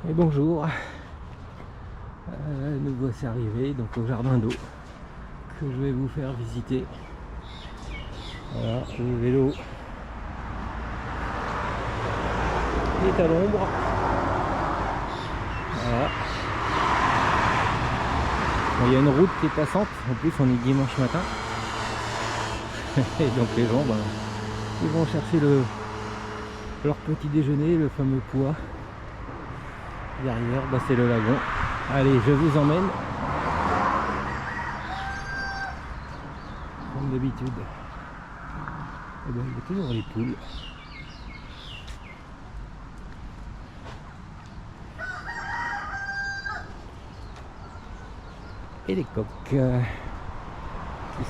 Et bonjour, nous voici arrivés donc au jardin d'eau que je vais vous faire visiter. Voilà, le vélo est à l'ombre. Voilà. Bon, il y a une route qui est passante, en plus on est dimanche matin. Et donc les gens ils vont chercher leur petit déjeuner, le fameux pois. Derrière, c'est le lagon. Allez, je vous emmène. Comme d'habitude. Et il y a toujours les poules. Et les coqs qui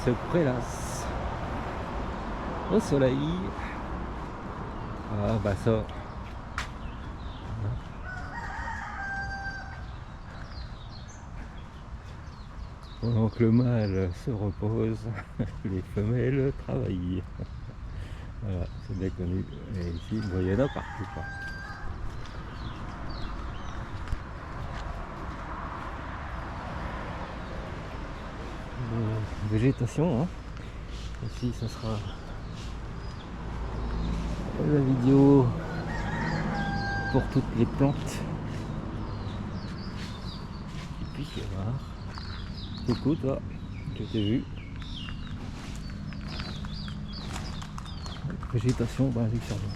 se prélassent au soleil. Ah ça. Pendant que le mâle se repose, les femelles travaillent. Voilà, c'est bien connu. Et ici, il y en a partout, quoi. Végétation, hein. Ici, ce sera la vidéo pour toutes les plantes qu'il puisse y avoir. Coucou toi, je t'ai vu. Végétation, Luxembourg.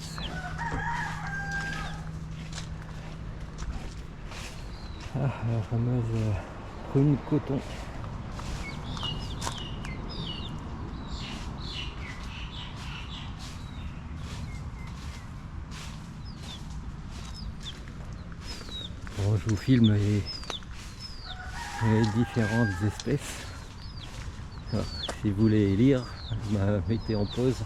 Ah, la fameuse prune coton. Bon, je vous filme les différentes espèces. Alors, si vous voulez lire, mettez en pause.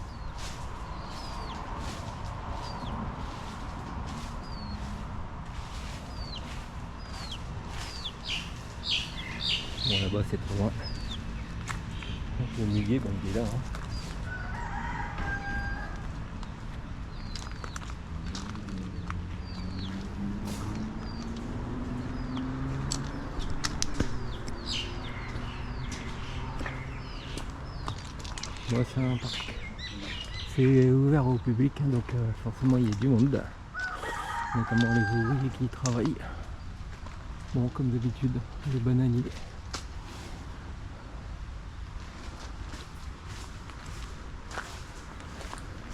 Bon, là-bas c'est trop loin. Le muguet, il est là. Hein. Moi, c'est un parc. C'est ouvert au public, donc forcément il y a du monde. Notamment les ouvriers qui y travaillent. Bon, comme d'habitude, les bananiers.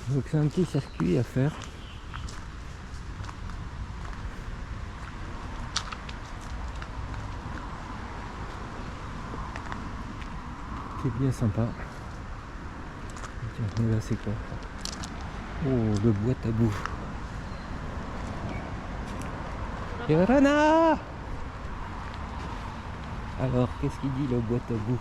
Donc c'est un petit circuit à faire. C'est bien sympa. Tiens, là c'est quoi? Oh, le boîte à boue. Yorana! Alors, qu'est-ce qu'il dit le boîte à boue?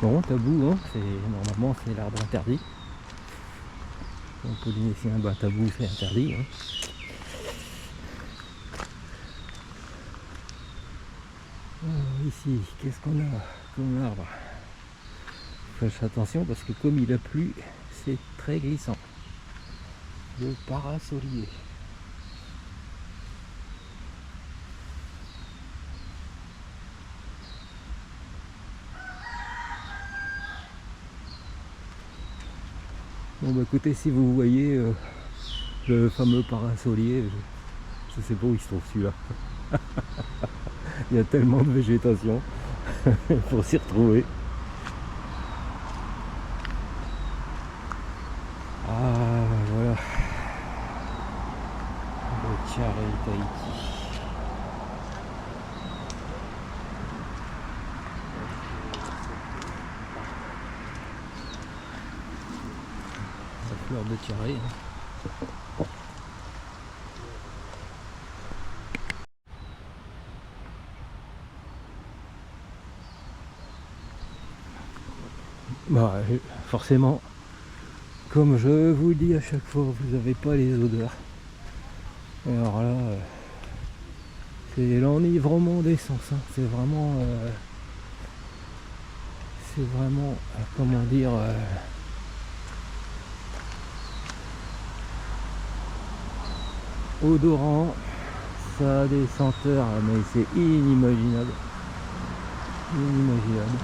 Bon, tabou, hein, normalement c'est l'arbre interdit. En polynésien, tabou c'est interdit. Hein. Alors, ici, qu'est-ce qu'on a comme arbre? Faites attention parce que comme il a plu, c'est très glissant. Le parasolier. Bon écoutez, si vous voyez le fameux parasolier, je sais pas où il se trouve celui-là. Il y a tellement de végétation pour s'y retrouver. Ah voilà. Le Tiare Tahiti. La fleur de Tiare. Hein. Bah, forcément, comme je vous le dis à chaque fois, vous n'avez pas les odeurs. Et alors là, c'est l'enivrement d'essence. Hein. C'est vraiment, comment dire, odorant. Ça a des senteurs, mais c'est inimaginable. Inimaginable.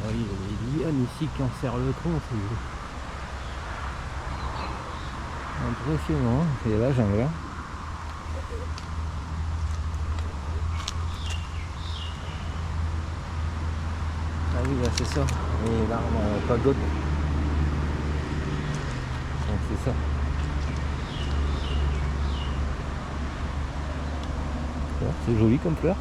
Oui, il y a des lianes ici qui en serrent le tronc, c'est impressionnant, c'est la jungle. Hein. Ah oui, là c'est ça, et là on n'a pas d'autre. Donc c'est ça. C'est joli comme fleur.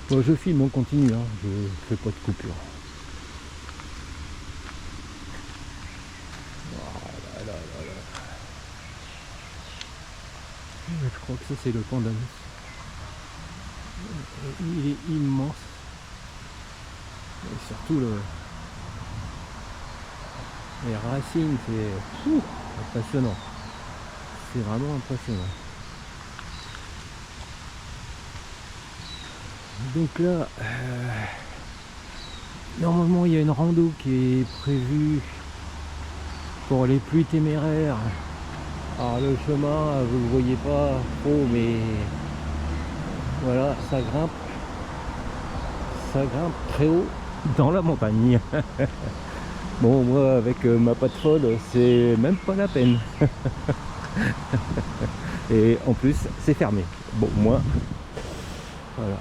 Bon, je filme, on continue, hein. Je fais pas de coupure. Oh là là là là. Je crois que ça c'est le pandanus. Il est immense. Et surtout les racines, c'est impressionnant. C'est vraiment impressionnant. Donc là, normalement il y a une rando qui est prévue pour les plus téméraires. Alors le chemin, vous ne le voyez pas trop, mais voilà, ça grimpe très haut dans la montagne. Bon, moi avec ma patte folle, c'est même pas la peine. Et en plus, c'est fermé. Bon, moi, voilà.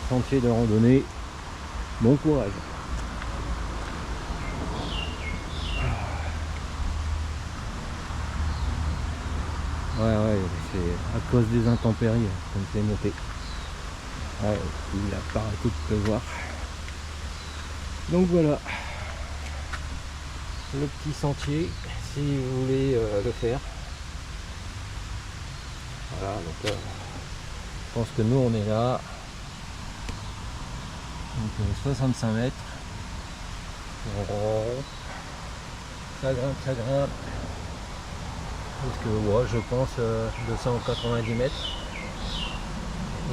Sentier de randonnée, bon courage. Ouais, c'est à cause des intempéries, comme c'est monté. Ouais, il a pas arrêté de pleuvoir. Donc voilà, le petit sentier, si vous voulez le faire. Voilà, donc je pense que nous on est là. Donc 65 mètres. Ça grimpe. Parce que ouais, je pense 290 mètres.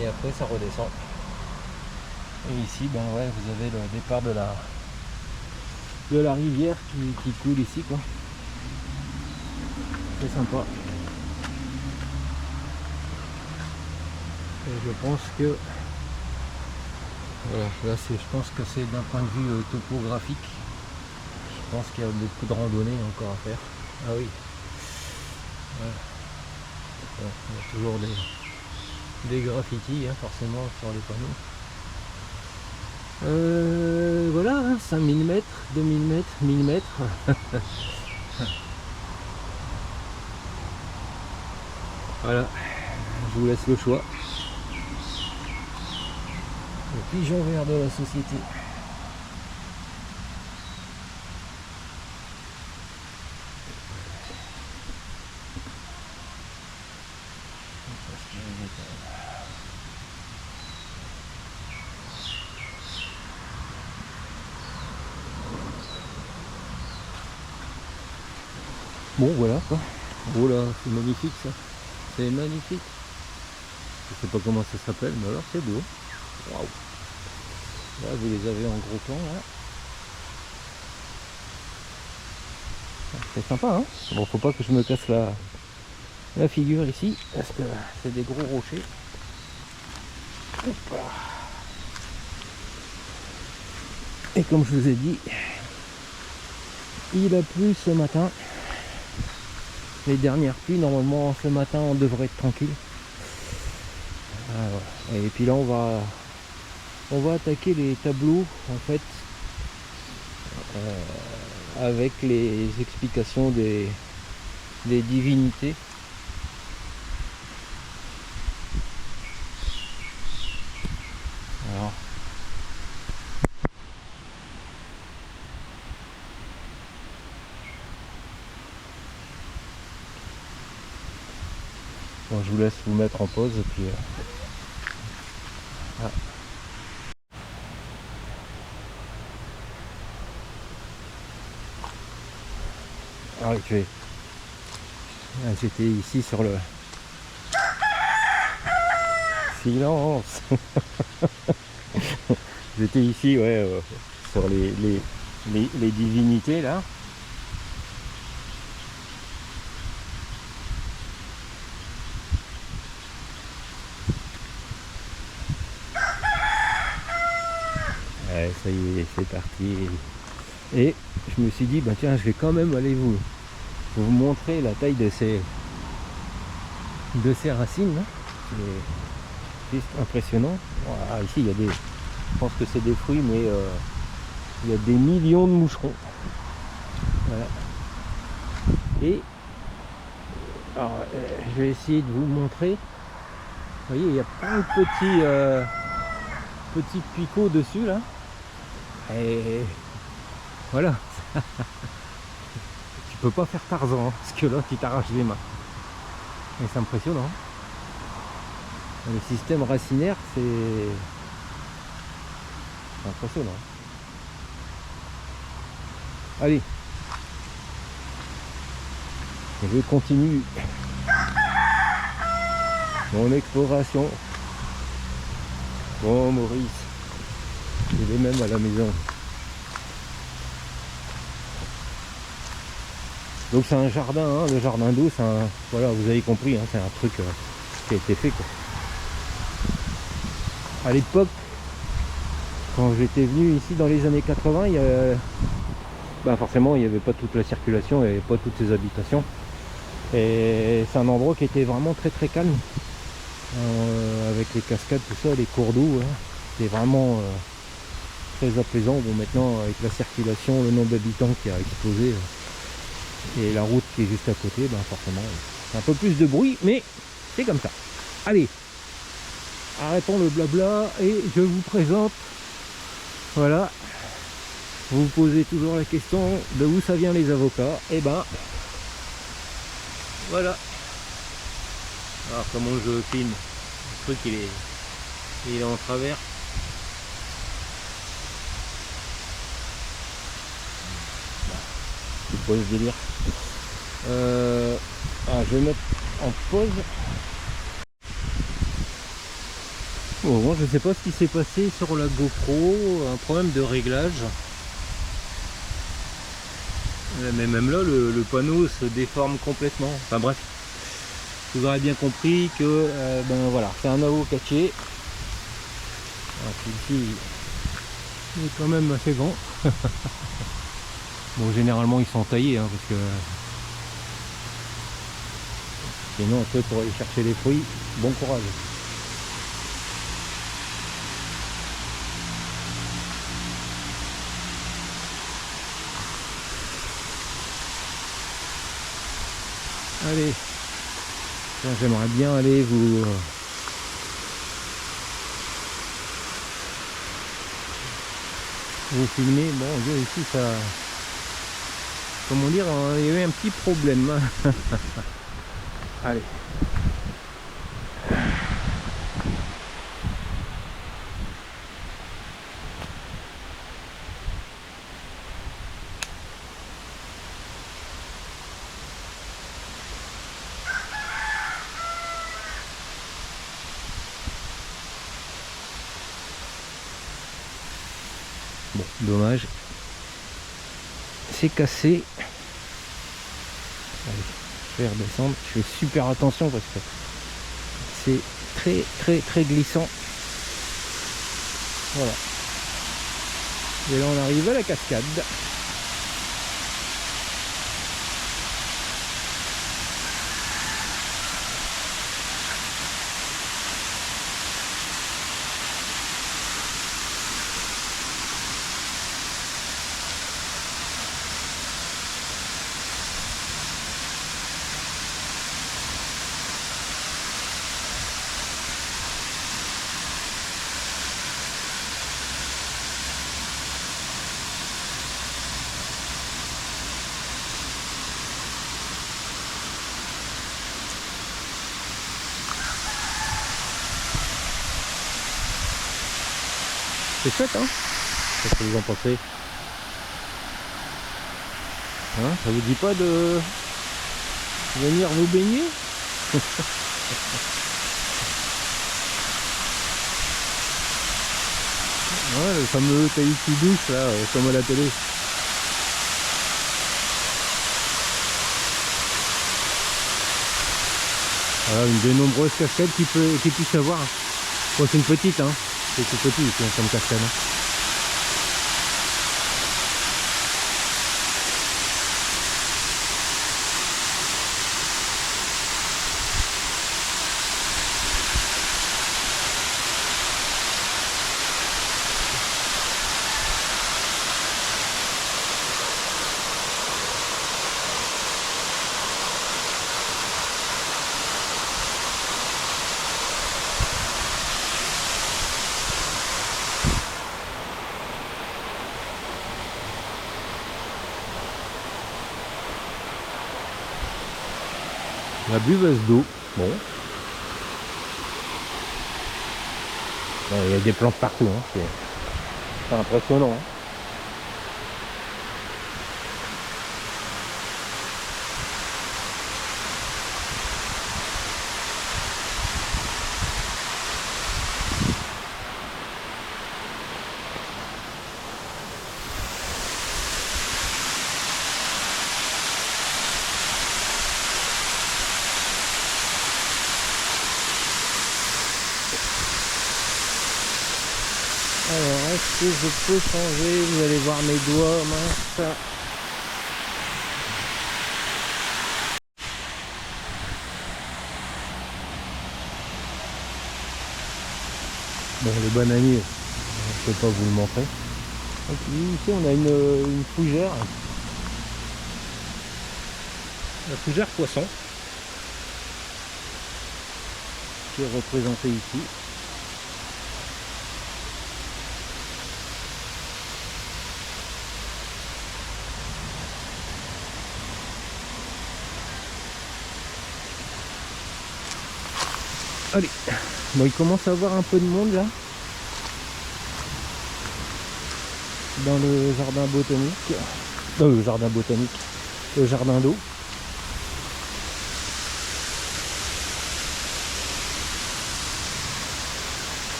Et après ça redescend. Et ici, ben ouais, vous avez le départ de la rivière qui coule ici, quoi. C'est sympa. Et je pense que voilà, là je pense que c'est d'un point de vue topographique. Je pense qu'il y a beaucoup de randonnées encore à faire. Ah oui. Ouais. Bon, il y a toujours des graffitis, hein, forcément, sur les panneaux. Voilà, hein, 5000 mètres, 2000 mètres, 1000 mètres. Voilà, je vous laisse le choix. Le pigeon vert de la société. Bon voilà quoi. Oh là, c'est magnifique ça. C'est magnifique. Je sais pas comment ça s'appelle, mais alors c'est beau. Waouh. Là vous les avez en gros plan là. C'est sympa hein. Bon, faut pas que je me casse la figure ici, parce que c'est des gros rochers. Hop là. Et comme je vous ai dit, il a plu ce matin. Les dernières pluies, normalement ce matin on devrait être tranquille. Et puis là on va attaquer les tableaux en fait avec les explications des divinités. Alors, bon, je vous laisse vous mettre en pause et puis ah. Ah, j'étais ici sur le silence. J'étais ici, ouais, sur les divinités là. Ouais, ça y est, c'est parti. Et je me suis dit, bah tiens, je vais quand même aller vous montrer la taille de ces racines. Hein. C'est juste impressionnant. Voilà, ici, il y a des, je pense que c'est des fruits, mais il y a des millions de moucherons. Voilà. Et alors, je vais essayer de vous montrer. Vous voyez, il y a plein de petits picots dessus là. Et voilà. Tu peux pas faire Tarzan, hein, parce que là tu t'arraches les mains. Et c'est impressionnant. Le système racinaire, c'est impressionnant. Allez, je continue mon exploration. Bon Maurice, il est même à la maison. Donc c'est un jardin, hein, le jardin d'eau, c'est un, voilà, vous avez compris, hein, c'est un truc qui a été fait quoi. À l'époque, quand j'étais venu ici dans les années 80, bah forcément il n'y avait pas toute la circulation, il n'y avait pas toutes ces habitations. Et c'est un endroit qui était vraiment très très calme. Avec les cascades, tout ça, les cours d'eau, hein, c'était vraiment très apaisant. Bon, maintenant avec la circulation, le nombre d'habitants qui a explosé et la route qui est juste à côté, ben forcément c'est un peu plus de bruit, mais c'est comme ça. Allez, arrêtons le blabla et je vous présente, voilà, vous vous posez toujours la question de où ça vient les avocats, et ben voilà. Alors comment je filme, le truc il est en travers. C'est quoi ce délire? Je vais mettre en pause. Bon, je sais pas ce qui s'est passé sur la GoPro, un problème de réglage. Mais même là, le panneau se déforme complètement. Enfin bref, vous aurez bien compris que ben voilà, c'est un avocachier. Celui-ci il est quand même assez grand. Bon, généralement ils sont taillés, hein, parce que sinon après pour aller chercher les fruits, bon courage. Allez, j'aimerais bien aller vous filmer. Bon, ici ça, comment dire, il y a eu un petit problème. Allez. Bon, dommage. C'est cassé. Allez, je vais redescendre. Je fais super attention parce que c'est très très très glissant. Voilà. Et là on arrive à la cascade. C'est chouette, hein? Qu'est-ce que vous en pensez? Hein, ça vous dit pas de venir vous baigner? Ouais, le fameux Tahiti douche là, comme à la télé. Voilà, une des nombreuses cascades qui puisse avoir. Bon, c'est une petite, hein. C'est tout petit ici, comme cascade. Hein. La buveuse d'eau, bon. Il y a des plantes partout, hein. C'est impressionnant. Hein. Alors, est-ce que je peux changer? Vous allez voir mes doigts, mince. Bon, les bananiers, je ne peux pas vous le montrer. Donc, ici, on a une fougère. La fougère poisson. Qui est représentée ici. Allez, bon, il commence à avoir un peu de monde là, dans le jardin botanique, le jardin d'eau.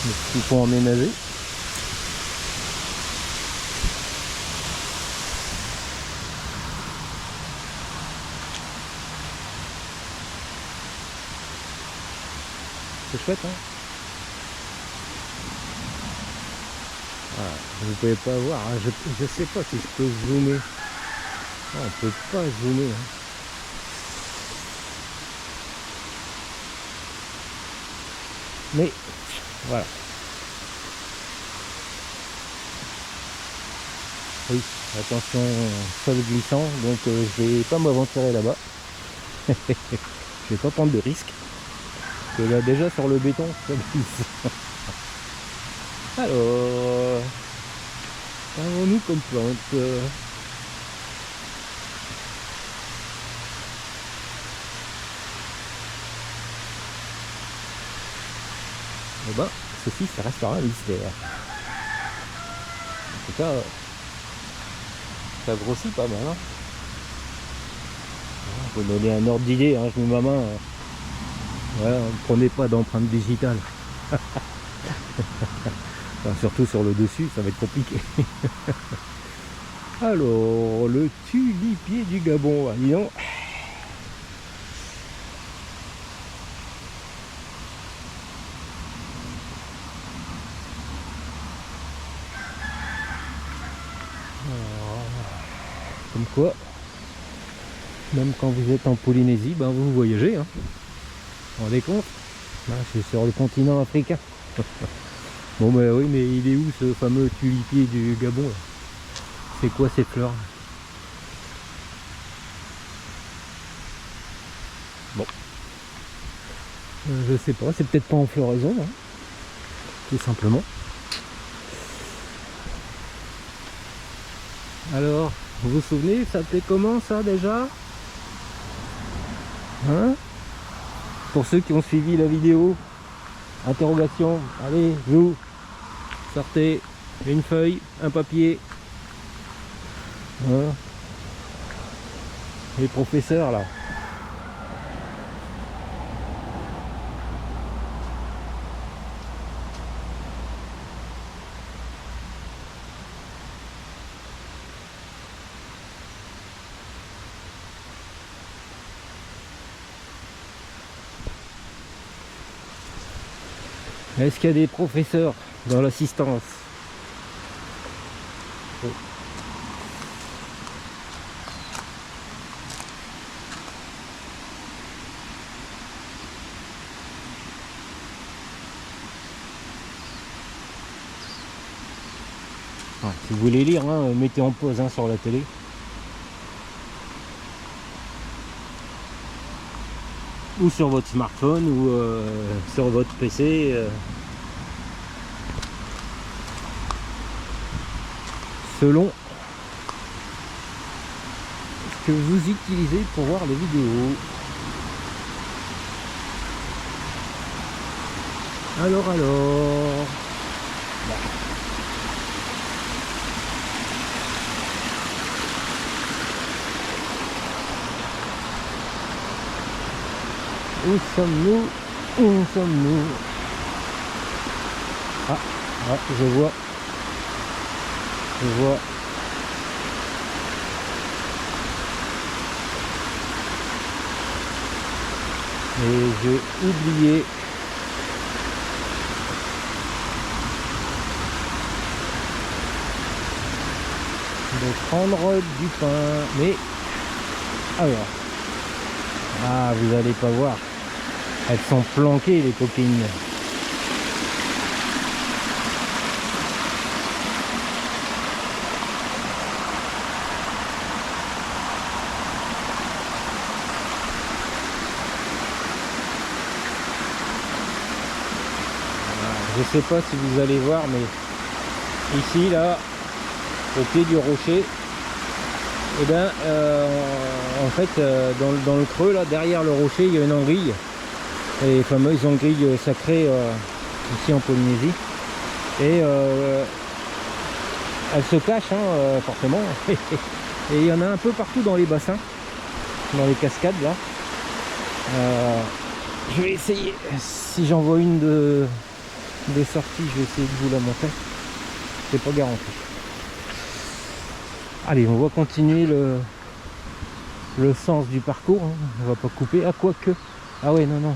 Le petit pont emménagé. C'est chouette, hein. Voilà, vous pouvez pas voir, hein. Je sais pas si je peux zoomer. Non, on peut pas zoomer. Hein. Mais voilà. Oui, attention, sol glissant, donc je vais pas m'aventurer là-bas. Je vais pas prendre de risque. Parce que là déjà sur le béton, ça glisse. Alors, qu'avons-nous comme plante? Eh ben, ceci, ça restera un mystère. En tout cas, ça grossit pas mal. Hein. Pour donner un ordre d'idée, hein, je mets ma main. Voilà, ne prenez pas d'empreinte digitale. Enfin, surtout sur le dessus, ça va être compliqué. Alors, le tulipier du Gabon, dis donc. Comme quoi, même quand vous êtes en Polynésie, ben vous voyagez. Hein. Vous vous rendez compte? Là, je suis sur le continent africain. Bon, ben oui, mais il est où ce fameux tulipier du Gabon? C'est quoi ces fleurs? Bon, je sais pas, c'est peut-être pas en floraison, hein, tout simplement. Alors, vous vous souvenez, ça fait comment ça déjà? Hein? Pour ceux qui ont suivi la vidéo, interrogation, allez, vous, Sortez une feuille, un papier. Voilà. Les professeurs là. Est-ce qu'il y a des professeurs dans l'assistance? Oh. Ouais, si vous voulez lire, hein, mettez en pause hein, sur la télé. Ou sur votre smartphone ou sur votre PC. Selon ce que vous utilisez pour voir les vidéos. Alors. Bah. Où sommes-nous? Où sommes-nous? Ah, je vois. Et j'ai oublié de prendre du pain. Mais alors, vous allez pas voir. Elles sont planquées les coquines. Je sais pas si vous allez voir, mais ici là, au pied du rocher, et ben en fait dans le creux là, derrière le rocher, il y a une anguille, les fameuses anguilles sacrées ici en Polynésie, et elles se cachent hein, forcément, et il y en a un peu partout dans les bassins, dans les cascades là. Je vais essayer, si j'en vois une de sortie, je vais essayer de vous la montrer. C'est pas garanti. Allez, on va continuer le sens du parcours. Hein. On va pas couper. Ah, quoique. Ah ouais, non. Non.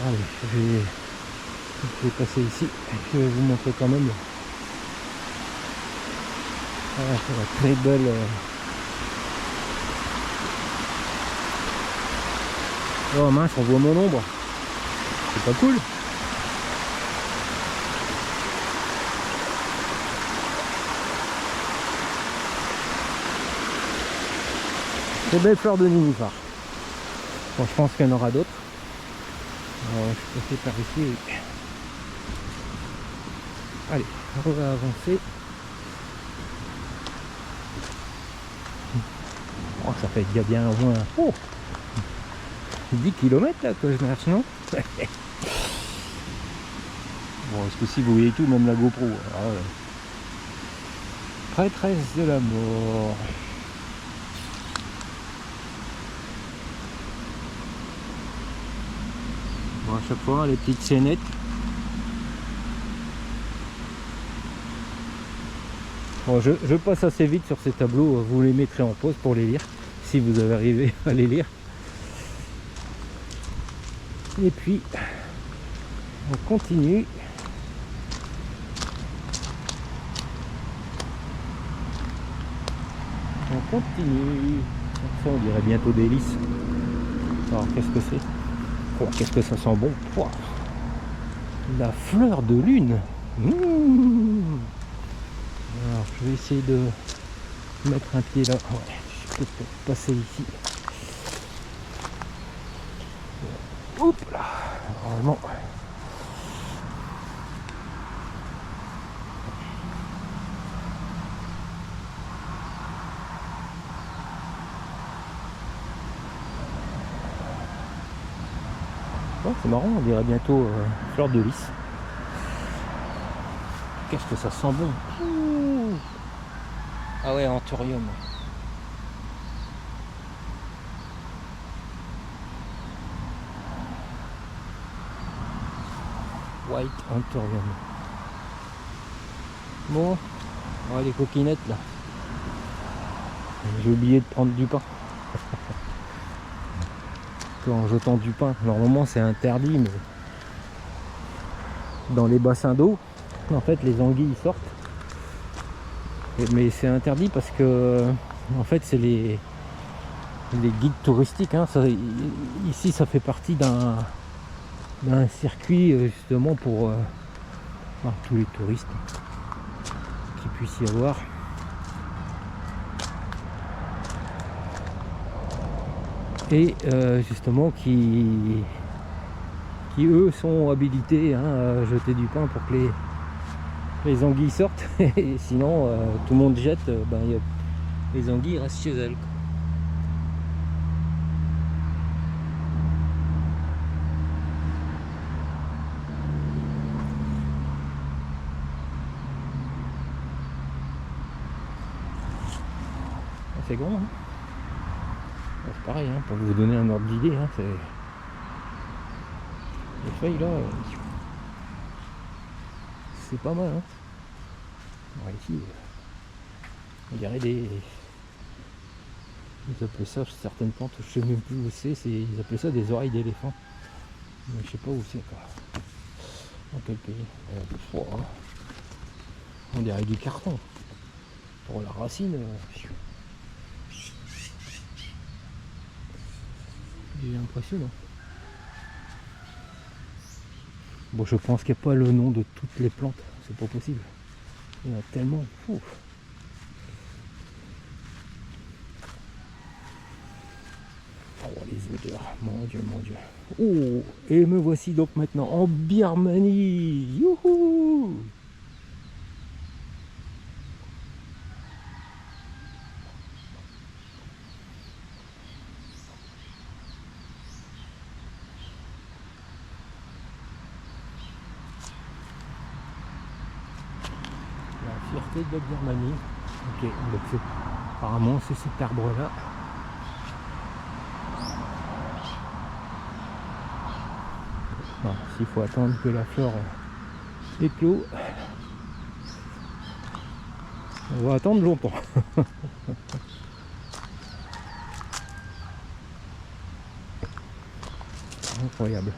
Allez, je vais passer ici. Je vais vous montrer quand même. C'est la très belle. Oh mince, on voit mon ombre. C'est pas cool. Très belle fleur de nénuphar. Bon, je pense qu'il y en aura d'autres. Je suis passé par ici. Oui. Allez, on va avancer. Oh, ça fait déjà bien au moins 10 km là que je marche, non? Bon, est-ce que si vous voyez tout, même la GoPro. Prêtresse de la mort. Bon, à chaque fois, les petites scénettes. Bon, je passe assez vite sur ces tableaux, vous les mettrez en pause pour les lire, si vous avez arrivé à les lire. Et puis, on continue. On dirait bientôt des lys. Alors, qu'est-ce que c'est? Oh, qu'est-ce que ça sent bon. Oh, la fleur de lune. Alors, je vais essayer de mettre un pied là. Ouais, je peux peut-être passer ici. Oups là. Normalement. C'est marrant, on dirait bientôt fleur de lys. Qu'est-ce que ça sent bon. Ouh. Ah ouais, anthurium. White anthurium. Bon, ouais, les coquinettes là. J'ai oublié de prendre du pain. En jetant du pain, normalement c'est interdit, mais dans les bassins d'eau, en fait les anguilles sortent. Mais c'est interdit parce que en fait c'est les guides touristiques, hein. Ici ça fait partie d'un circuit justement pour tous les touristes qu'il puisse y avoir. Et justement qui eux sont habilités à jeter du pain pour que les anguilles sortent. Et sinon tout le monde jette, les anguilles restent chez elles. C'est grand, hein. C'est pareil, hein, pour vous donner un ordre d'idée, hein, c'est les feuilles là, c'est pas mal, hein. Alors ici, on dirait ils appelaient ça certaines plantes, je sais même plus où c'est, ils appelaient ça des oreilles d'éléphant, mais je sais pas où c'est quoi. Dans quel pays. On dirait du carton. Pour la racine. Il est impressionnant. Bon, je pense qu'il n'y a pas le nom de toutes les plantes, c'est pas possible. Il y en a tellement. Ouf. Oh, les odeurs, mon Dieu, mon Dieu. Oh, et me voici donc maintenant en Birmanie. Youhou! La fierté de la Birmanie. Ok, donc apparemment c'est cet arbre là. S'il faut attendre que la fleur éclose, on va attendre longtemps. Incroyable.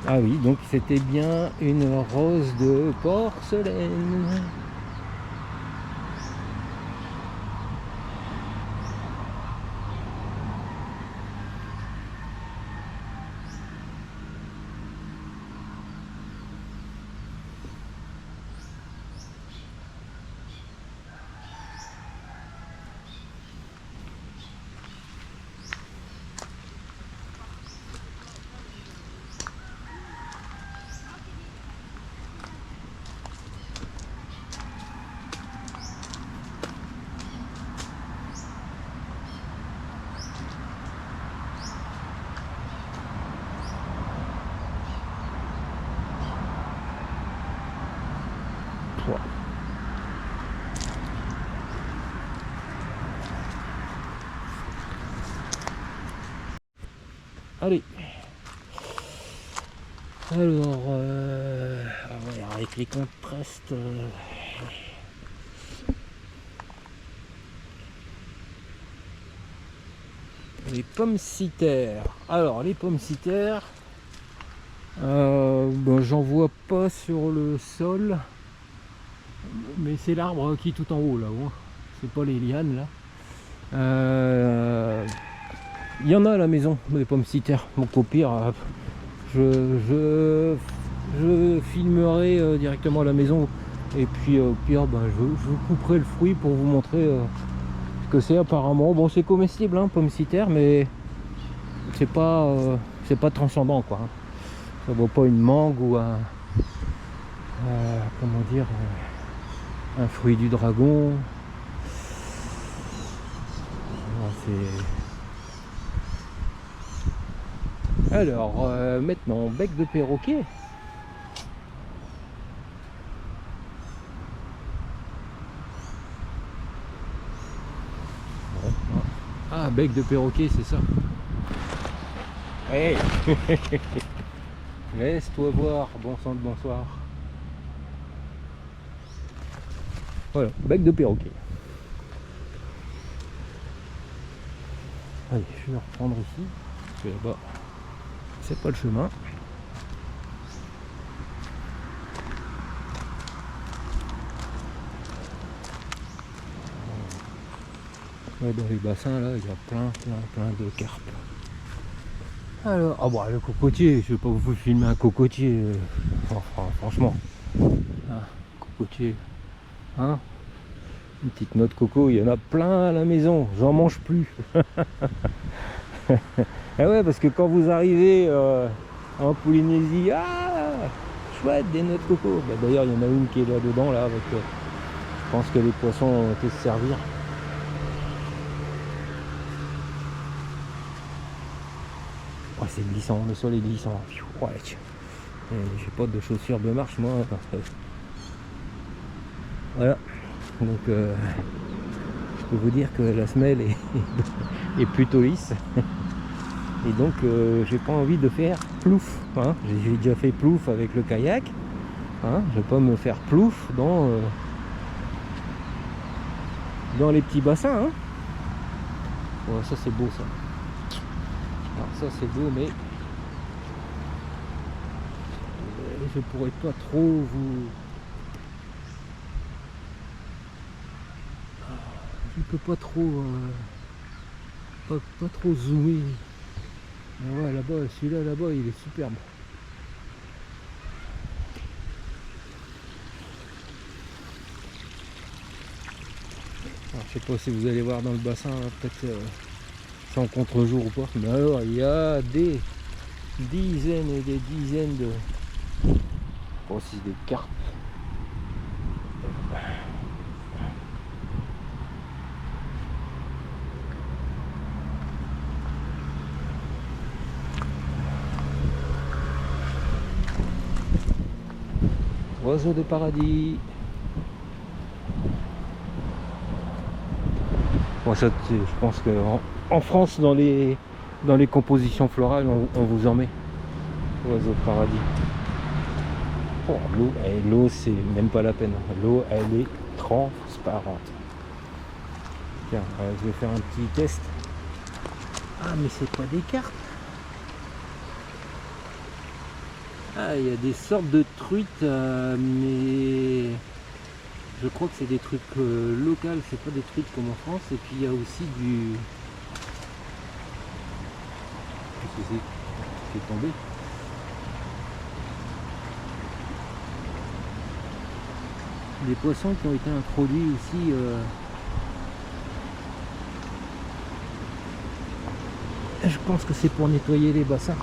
Ah oui, donc c'était bien une rose de porcelaine. Allez. Alors, avec les contrastes, les pommes-citères. Alors, les pommes-citères, j'en vois pas sur le sol, mais c'est l'arbre qui est tout en haut là-haut. C'est pas les lianes là. Il y en a à la maison, des pommes-citères. Donc au pire, je filmerai directement à la maison. Et puis au pire, je couperai le fruit pour vous montrer ce que c'est apparemment. Bon, c'est comestible, hein, pommes-citères, mais c'est pas transcendant, quoi. Ça vaut pas une mangue ou un comment dire, un fruit du dragon. Alors, maintenant, bec de perroquet. Ah, bec de perroquet, c'est ça. Hey. Laisse-toi voir, bon sang de bonsoir. Voilà, bec de perroquet. Allez, je vais reprendre ici, parce que là-bas, c'est pas le chemin. Ouais, dans les bassins, là, il y a plein de carpes. Alors, ah bah, le cocotier, je vais pas vous filmer un cocotier, franchement. Ah, cocotier, hein? Une petite noix de coco, il y en a plein à la maison, j'en mange plus. Et ouais, parce que quand vous arrivez en Polynésie, ah, chouette, des noix de coco. Bah, d'ailleurs, il y en a une qui est là-dedans, là, avec, je pense que les poissons ont été se servir. Ouais, c'est glissant, le sol est glissant. Ouais, j'ai pas de chaussures de marche, moi. Voilà, donc je peux vous dire que la semelle est plutôt lisse. Et donc j'ai pas envie de faire plouf, hein. J'ai déjà fait plouf avec le kayak, hein. Je vais pas me faire plouf dans les petits bassins, hein. Ouais, ça c'est beau ça. Alors ça c'est beau, mais je pourrais pas trop vous... Je peux pas trop pas trop zoomer. Mais ouais, là-bas, celui-là là-bas, il est superbe. Alors, je sais pas si vous allez voir dans le bassin, peut-être c'est en contre-jour ou pas. Mais alors, il y a des dizaines et des dizaines de... aussi des carpes. Oiseaux de paradis. Bon, ça, je pense que en France, dans les compositions florales, on vous en met. Oiseaux de paradis. Oh, l'eau, c'est même pas la peine. L'eau, elle est transparente. Tiens, je vais faire un petit test. Ah, mais c'est pas des cartes. Ah, il y a des sortes de truites, mais je crois que c'est des trucs locales, c'est pas des truites comme en France. Et puis il y a aussi du... Qu'est-ce que c'est tombé? Des poissons qui ont été introduits aussi. Je pense que c'est pour nettoyer les bassins.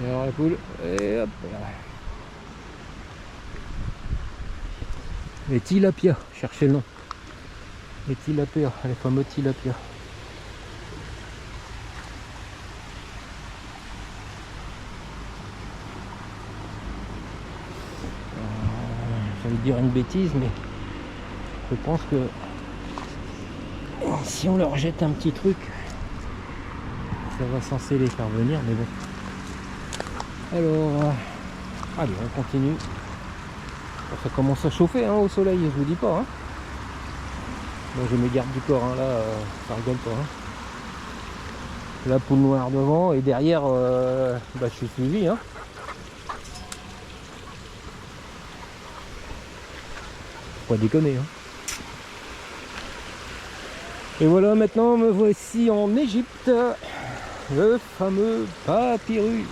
Et alors la poule, et hop là. Les tilapia, cherchez le nom. Les tilapia, les fameux tilapia. J'allais dire une bêtise, mais je pense que si on leur jette un petit truc, ça va censé les faire venir, mais bon. Alors, allez, on continue. Bon, ça commence à chauffer, hein, au soleil, je vous dis pas. Hein. Moi, je me garde du corps, hein, là, ça rigole pas. Hein. La poule noire devant et derrière, je suis suivi. Hein. Pas déconner. Hein. Et voilà, maintenant me voici en Égypte, le fameux papyrus.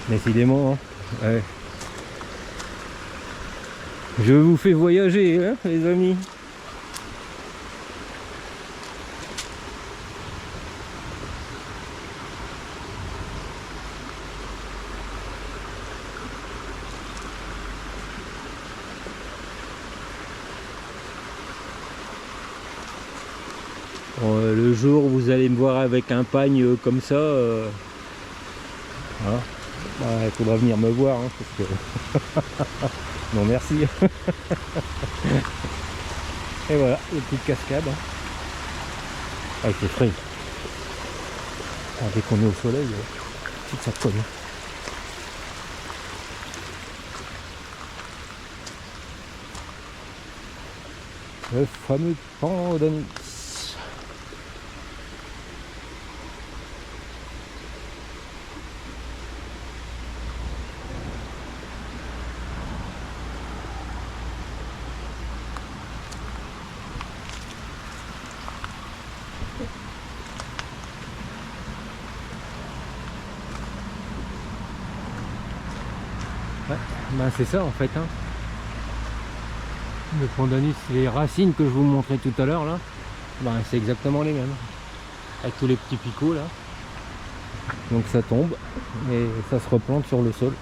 Décidément, hein. Ouais. Je vous fais voyager, hein, les amis. le jour où vous allez me voir avec un pagne comme ça, voilà. Bah, il faudra venir me voir, hein, parce que... non merci. Et voilà, une petite cascade. Hein. Ah, il fait frais. Ah, dès qu'on est au soleil, ça colle. Le fameux pan d'Anis. Ouais, ben c'est ça en fait. Hein. Le pont d'Anis, les racines que je vous montrais tout à l'heure là, ben c'est exactement les mêmes. Avec tous les petits picots là. Donc ça tombe et ça se replante sur le sol.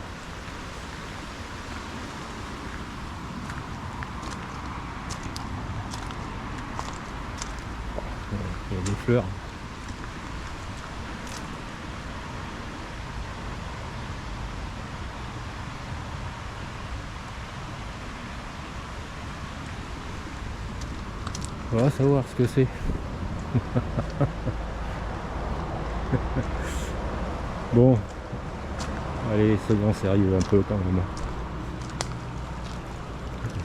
Il y a des fleurs. On va savoir ce que c'est. Bon, allez, soyons sérieux un peu quand même.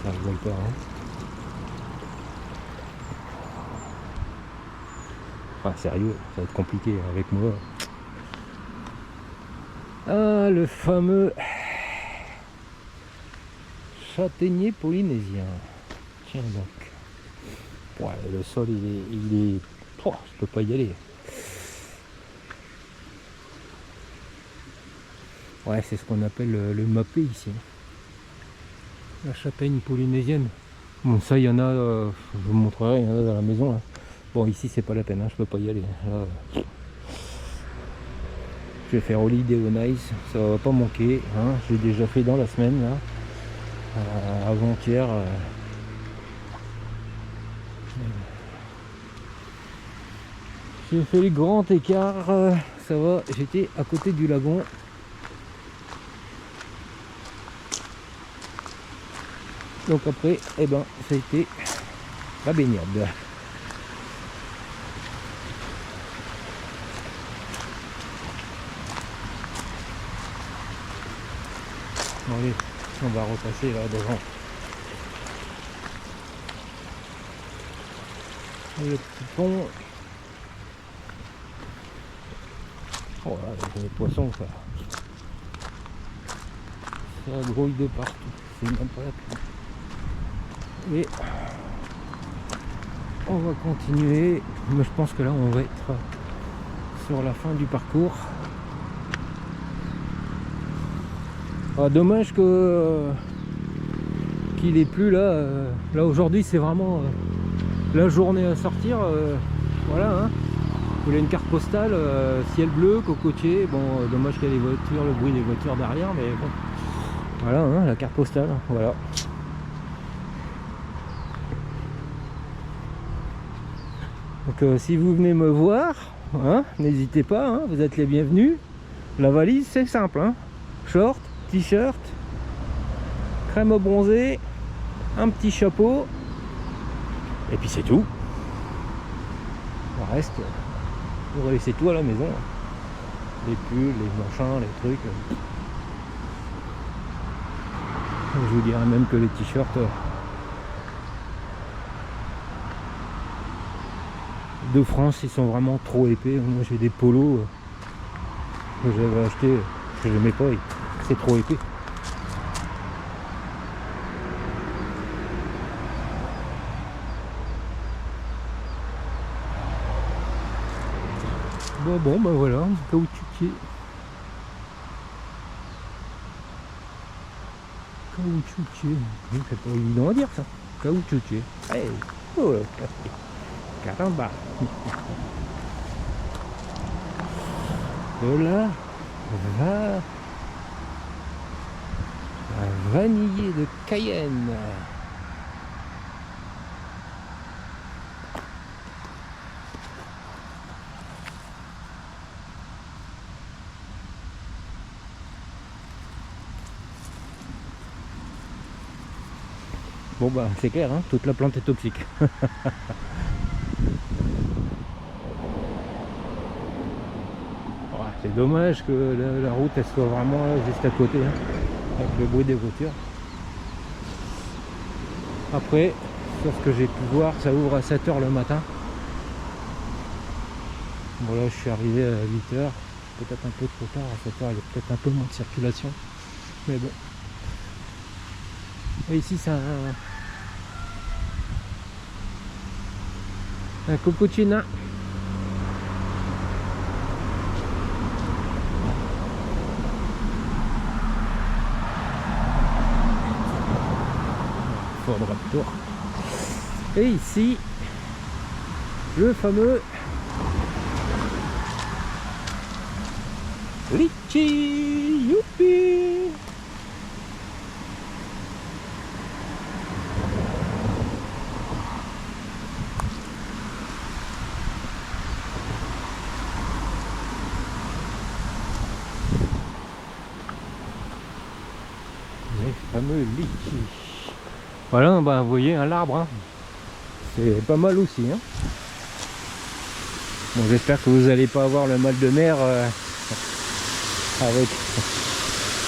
Ça rigole pas, hein. Enfin, sérieux, ça va être compliqué avec moi. Ah, le fameux châtaignier polynésien. Tiens donc. Ouais, le sol, il est... Oh, je peux pas y aller. Ouais, c'est ce qu'on appelle le mappé ici. La châtaigne polynésienne. Bon, ça, il y en a, je vous montrerai, il y en a dans la maison. Là. Bon, ici, c'est pas la peine, hein, je peux pas y aller. Là, je vais faire Holiday on Ice, ça va pas manquer. Hein. J'ai déjà fait dans la semaine, là. Avant-hier. J'ai fait le grand écart, ça va, j'étais à côté du lagon. Donc après, eh ben, ça a été la baignade. Bon, allez, on va repasser là devant. Et le petit pont. Oh là, il y a des poissons, ça. Ça grouille de partout, c'est même pas la peine. Et on va continuer, mais je pense que là on va être sur la fin du parcours. Ah, dommage que qu'il ait plu là. Là aujourd'hui c'est vraiment la journée à sortir. Voilà. Hein. Vous voulez une carte postale, ciel bleu, cocotier. Bon, dommage qu'il y ait les voitures, le bruit des voitures derrière, mais bon. Voilà, hein, la carte postale. Voilà. Donc si vous venez me voir, hein, n'hésitez pas, hein, vous êtes les bienvenus. La valise c'est simple, hein. Short, t-shirt, crème bronzée, un petit chapeau, et puis c'est tout. Le reste, vous laissez tout à la maison. Les pulls, les machins, les trucs. Je vous dirais même que les t-shirts de France, ils sont vraiment trop épais. Moi j'ai des polos que j'avais acheté, que je n'aimais pas, c'est trop épais. Bon, ben voilà, caoutchoutier. Caoutchoutier, c'est pas évident à dire ça. Caoutchoutier. Hey. Oh, caramba. De là, un vanillé de Cayenne. Bon bah c'est clair, hein, toute la plante est toxique. Ouais, c'est dommage que la route elle soit vraiment là, juste à côté, hein, avec le bruit des voitures. Après, sur ce que j'ai pu voir, ça ouvre à 7 h le matin. Bon là je suis arrivé à 8 h, peut-être un peu trop tard, à 7 h il y a peut-être un peu moins de circulation. Mais bon. Et ici c'est un cappuccino. Ford Raptor. Et ici, le fameux litchi, youpi. Les fameux litchi. Voilà, bah, vous voyez, hein, l'arbre, hein. C'est pas mal aussi, hein. Bon, j'espère que vous n'allez pas avoir le mal de mer avec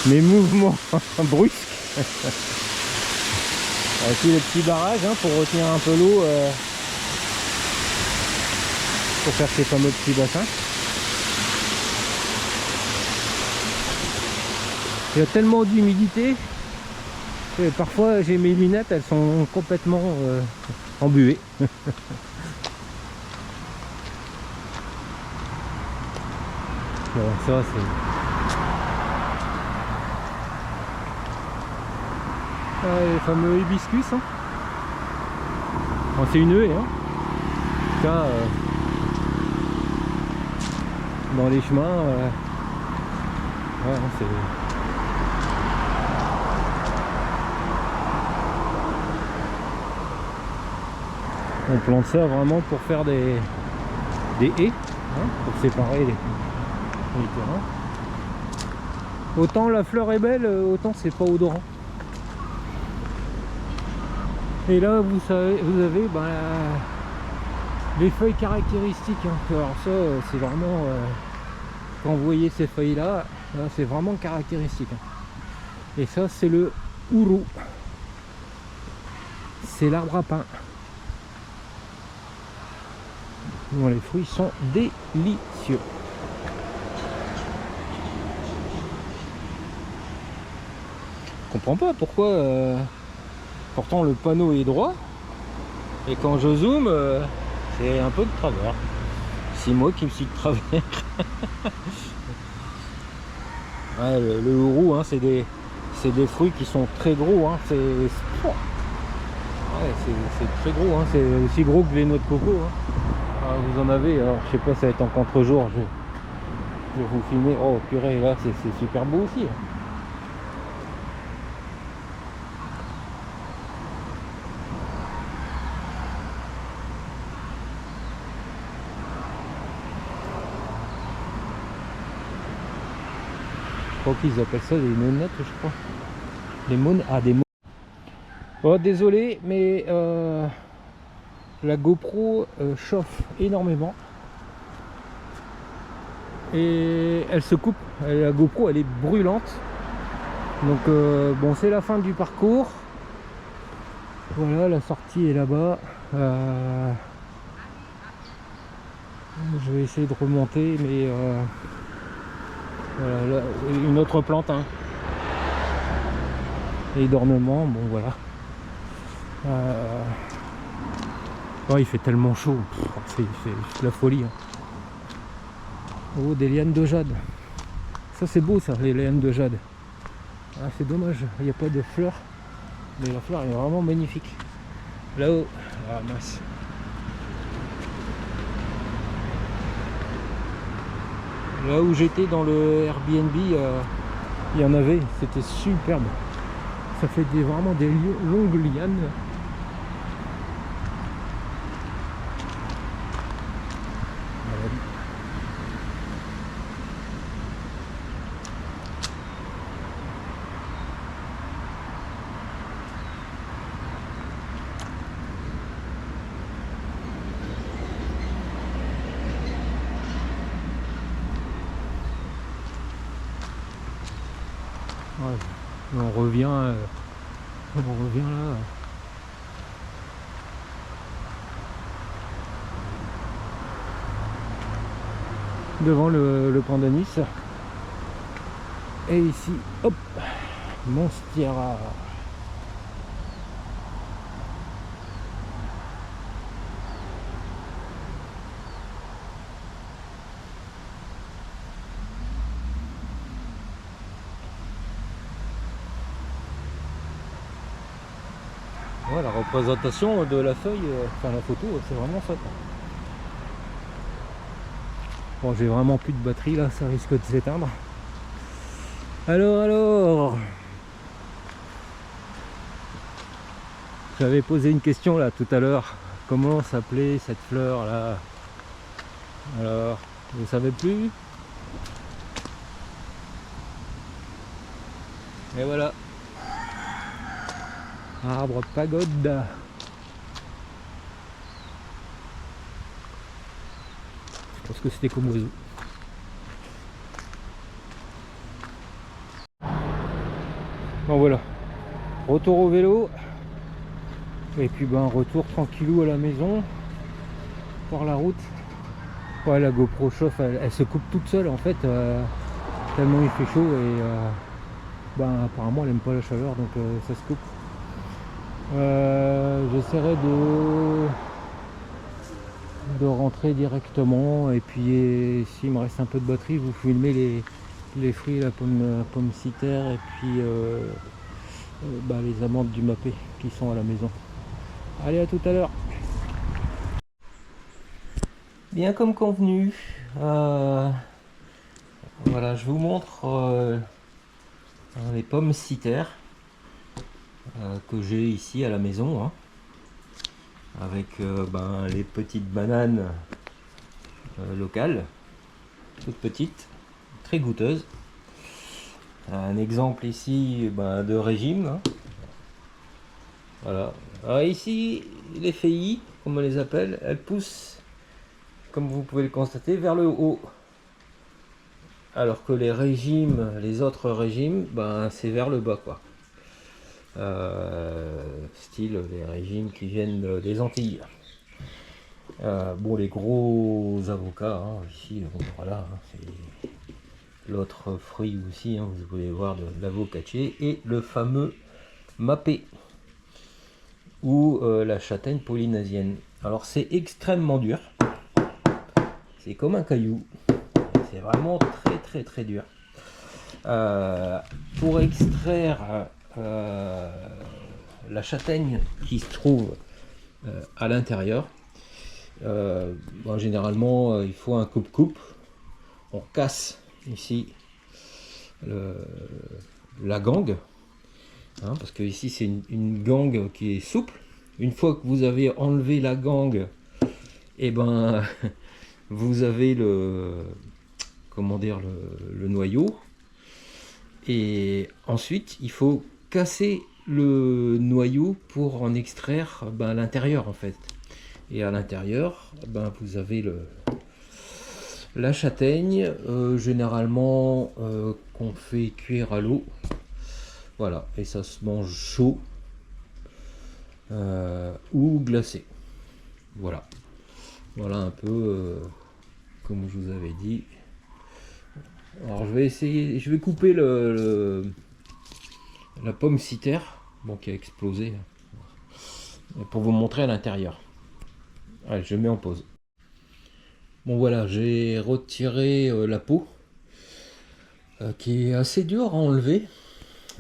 mes mouvements brusques. Ici le petit barrage, hein, pour retenir un peu l'eau, pour faire ces fameux petits bassins. Il y a tellement d'humidité que parfois j'ai mes lunettes, elles sont complètement embuées. Bon, ça c'est... les fameux hibiscus, hein. Bon, c'est une haie, hein. Ça, dans les chemins, ouais, c'est... On plante ça vraiment pour faire des haies, hein, pour séparer les terrains. Autant la fleur est belle, autant c'est pas odorant. Et là vous avez ben, les feuilles caractéristiques, hein. Alors ça c'est vraiment quand vous voyez ces feuilles là, c'est vraiment caractéristique, hein. Et ça c'est le uru, c'est l'arbre à pain. Bon, les fruits sont délicieux. Je comprends pas pourquoi pourtant le panneau est droit et quand je zoome c'est un peu de travers. C'est moi qui me suis de travers. Ouais, le uru, hein, c'est des fruits qui sont très gros, hein. C'est très gros, hein. C'est aussi gros que les noix de coco, hein. Alors, vous en avez, alors je sais pas, ça va être en contre-jour, je vais vous filmer. Oh purée, là c'est super beau aussi, hein. Je crois qu'ils appellent ça des monettes, je crois. Des monettes. Ah, des monettes. Oh, désolé, mais la GoPro chauffe énormément. Et elle se coupe. La GoPro, elle est brûlante. Donc, bon, c'est la fin du parcours. Voilà, la sortie est là-bas. Je vais essayer de remonter, mais... voilà, là, une autre plante, hein. Et d'ornement, bon voilà. Oh, il fait tellement chaud, c'est la folie, hein. Oh, des lianes de jade. Ça c'est beau, ça, les lianes de jade. Ah, c'est dommage, il n'y a pas de fleurs. Mais la fleur est vraiment magnifique. Là-haut, ah mince. Là où j'étais dans le Airbnb, il y en avait, c'était superbe. Ça fait vraiment des longues lianes. Ouais, on revient là. Devant le pont de Nice. Et ici, hop, Monstiera. Ouais, la représentation de la feuille, enfin la photo, c'est vraiment ça. Bon, j'ai vraiment plus de batterie là, ça risque de s'éteindre. Alors, j'avais posé une question là tout à l'heure. Comment s'appelait cette fleur là? Alors, vous savez plus? Et voilà. Arbre pagode. Je pense que c'était comme oiseau. Bon voilà. Retour au vélo. Et puis ben retour tranquillou à la maison. Par la route. Ouais, la GoPro chauffe, elle se coupe toute seule en fait. Tellement il fait chaud et ben apparemment elle aime pas la chaleur, donc ça se coupe. J'essaierai de rentrer directement, et puis s'il me reste un peu de batterie, vous filmez les fruits, la pomme citer et puis bah, les amandes du Mappé qui sont à la maison. Allez, à tout à l'heure. Bien comme convenu, voilà, je vous montre les pommes citer que j'ai ici à la maison, hein, avec ben, les petites bananes locales, toutes petites, très goûteuses. Un exemple ici ben, de régime, hein. Voilà. Alors ici, les feuilles, comme on les appelle, elles poussent, comme vous pouvez le constater, vers le haut. Alors que les régimes, les autres régimes, ben, c'est vers le bas, quoi. Style les régimes qui viennent des Antilles. Bon, les gros avocats, hein, ici, voilà, hein, c'est l'autre fruit aussi, hein, vous pouvez voir de l'avocatier, et le fameux Mappé, ou la châtaigne polynasienne. Alors c'est extrêmement dur, c'est comme un caillou, c'est vraiment très dur. Pour extraire la châtaigne qui se trouve à l'intérieur, bon, généralement il faut un coupe-coupe. On casse ici la gangue, hein, parce que ici c'est une gangue qui est souple. Une fois que vous avez enlevé la gangue, et ben vous avez comment dire, le noyau, et ensuite il faut casser le noyau pour en extraire ben, l'intérieur en fait. Et à l'intérieur, ben, vous avez la châtaigne, généralement qu'on fait cuire à l'eau. Voilà, et ça se mange chaud ou glacé. Voilà, voilà un peu comme je vous avais dit. Alors je vais essayer, je vais couper la pomme citer, bon, qui a explosé, pour vous montrer à l'intérieur. Allez, je mets en pause. Bon voilà, j'ai retiré la peau qui est assez dure à enlever.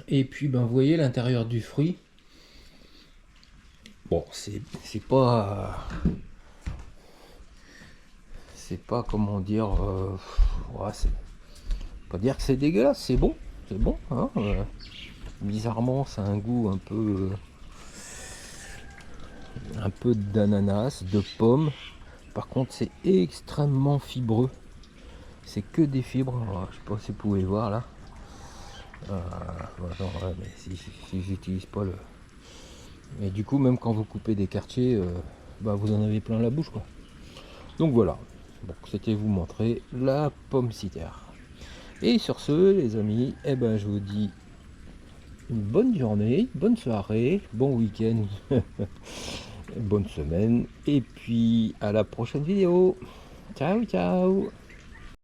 Et puis ben vous voyez l'intérieur du fruit. Bon, c'est pas comment dire, ouais, c'est pas dire que c'est dégueulasse, c'est bon, hein, bizarrement ça a un goût un peu d'ananas, de pomme. Par contre c'est extrêmement fibreux, c'est que des fibres. Alors, je sais pas si vous pouvez voir là. Voilà, ouais, mais si j'utilise pas le, et du coup même quand vous coupez des quartiers, bah, vous en avez plein la bouche, quoi. Donc voilà, bon, c'était vous montrer la pomme citer. Et sur ce les amis, eh ben, je vous dis une bonne journée, bonne soirée, bon week-end, bonne semaine, et puis à la prochaine vidéo. Ciao, ciao!